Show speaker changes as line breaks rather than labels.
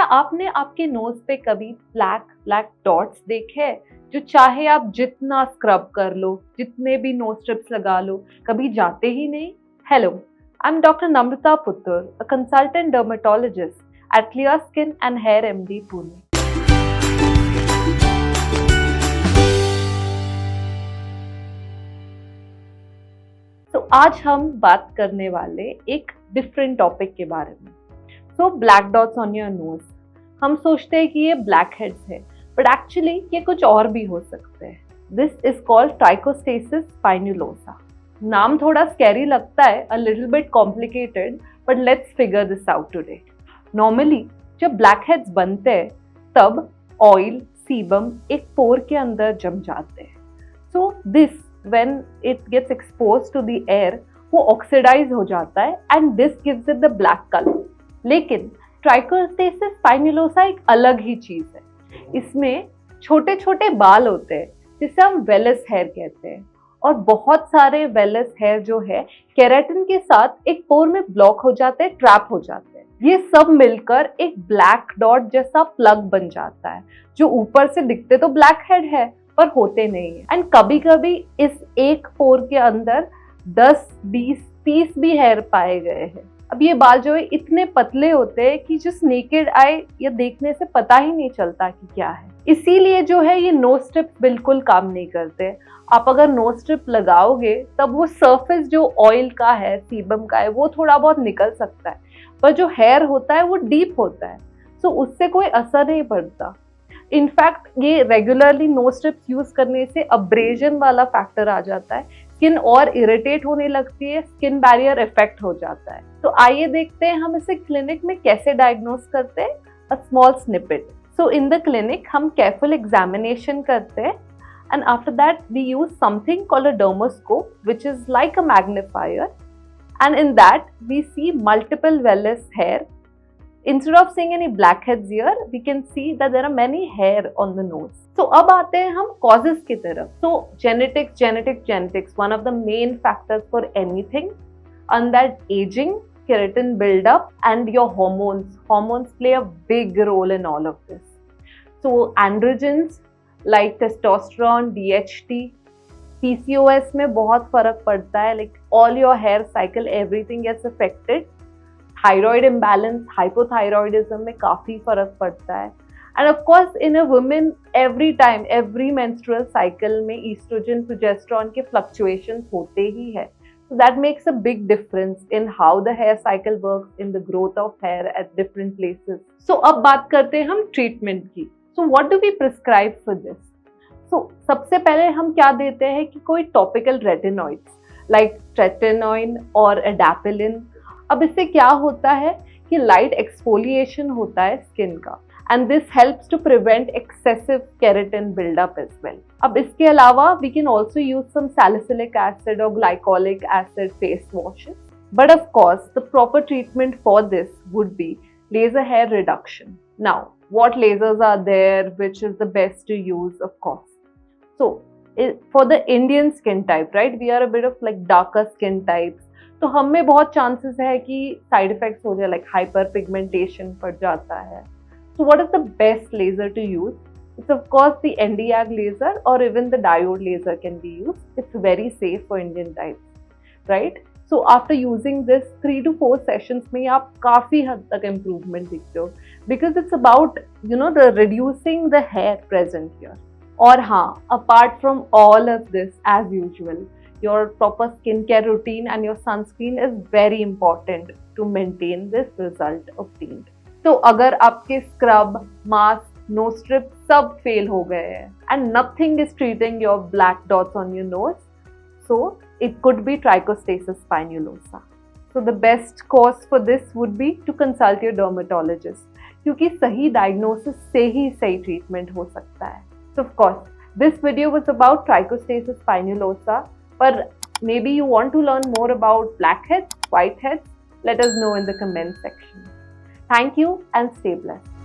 आपने आपके नोज पे कभी ब्लैक ब्लैक डॉट्स देखे हैं, जो चाहे आप जितना स्क्रब कर लो, जितने भी नोज स्ट्रिप्स लगा लो, कभी जाते ही नहीं? Hello, I am doctor Namrata Putra, a consultant dermatologist at clear skin and hair MD Pune. तो आज हम बात करने वाले एक डिफरेंट टॉपिक के बारे में। So black dots on your nose, हम सोचते हैं कि ये ब्लैक हेड्स है, बट एक्चुअली ये कुछ और भी हो सकते हैं। This is called trichostasis spinulosa. नाम थोड़ा स्कैरी लगता है, a little bit complicated, but let's figure this out today. Normally जब ब्लैक हेड्स बनते हैं तब ऑयल सीबम एक पोर के अंदर जम जाते हैं। So this when it gets exposed to the air वो ऑक्सीडाइज हो जाता है and this gives it the black color। लेकिन ट्राइकोस्टेसिस स्पाइनुलोसा एक अलग ही चीज है। इसमें छोटे छोटे बाल होते हैं जिसे हम वेलस हेयर कहते हैं, और बहुत सारे वेलस हेयर जो है केराटिन के साथ एक पोर में ब्लॉक हो जाते हैं, ट्रैप हो जाते हैं। ये सब मिलकर एक ब्लैक डॉट जैसा प्लग बन जाता है, जो ऊपर से दिखते तो ब्लैक हेड है पर होते नहीं है। एंड कभी कभी इस एक पोर के अंदर 10, 20, 30 भी हेयर पाए गए हैं। अब ये बाल जो है इतने पतले होते हैं कि जस्ट नेकेड आई या देखने से पता ही नहीं चलता कि क्या है। इसीलिए जो है ये नोज स्ट्रिप बिल्कुल काम नहीं करते। आप अगर नोज स्ट्रिप लगाओगे तब वो सरफेस जो ऑयल का है, सीबम का है, वो थोड़ा बहुत निकल सकता है, पर जो हेयर होता है वो डीप होता है, सो उससे कोई असर नहीं पड़ता। इनफैक्ट ये रेगुलरली नोज स्ट्रिप्स यूज करने से अब्रेजन वाला फैक्टर आ जाता है, स्किन और इरिटेट होने लगती है, स्किन बैरियर इफेक्ट हो जाता है। तो आइए देखते हैं हम इसे क्लिनिक में कैसे डायग्नोस करते हैं। A small snippet. So in the clinic हम केयरफुल एग्जामिनेशन करते हैं, and after that we use something called a dermoscope which is like a magnifier, and in that we see multiple vellus hair. Instead of seeing any blackheads here, we can see that there are many hair on the nose. So अब आते हैं हम causes की तरफ. So genetics, one of the main factors for anything, and that aging, keratin buildup, and your hormones. Hormones play a big role in all of this. So androgens like testosterone, DHT, PCOS में बहुत फर्क पड़ता है. Like all your hair cycle, everything gets affected. Thyroid imbalance, hypothyroidism में काफी फर्क पड़ता है। And of course in a women every time, every menstrual cycle में ईस्ट्रोजन, प्रोजेस्टेरॉन के फ्लक्चुएशंस होते ही है। So that makes a big difference in how the hair cycle works in the growth of hair at different places. So अब बात करते हैं हम ट्रीटमेंट की। So what do we prescribe for this? So सबसे पहले हम क्या देते हैं कि कोई टॉपिकल रेटिनॉइड्स लाइक ट्रेटेनॉइन और एडापिलिन। अब इससे क्या होता है कि लाइट एक्सफोलिएशन होता है स्किन का, and this helps to prevent excessive keratin buildup as well. अब इसके अलावा we can also use some salicylic acid और glycolic acid face washes, but of course the proper treatment for this would be laser hair reduction. Now, what lasers are there which is the best to use? Of course, so for the Indian skin type, right, we are a bit of like darker skin types, तो हम में बहुत chances है कि side effects हो जाए, like hyper pigmentation पड़ जाता है। So what is the best laser to use? It's of course the NDR laser और even the diode laser can be use. It's very safe for Indian types, right? So after using this 3 to 4 sessions में आप काफी हद तक improvement दिखते हो, because it's about the reducing the hair present here. और हाँ, apart from all of this, as usual, your proper skincare routine and your sunscreen is very important to maintain this result obtained. तो अगर आपके scrub, mask, nose strip सब fail हो गए हैं and nothing is treating your black dots on your nose, so it could be trichostasis spinulosa. So the best course for this would be to consult your dermatologist, क्योंकि सही diagnosis से ही सही treatment हो सकता है. So of course, this video was about trichostasis spinulosa. But maybe you want to learn more about blackheads, whiteheads? Let us know in the comment section. Thank you and stay blessed.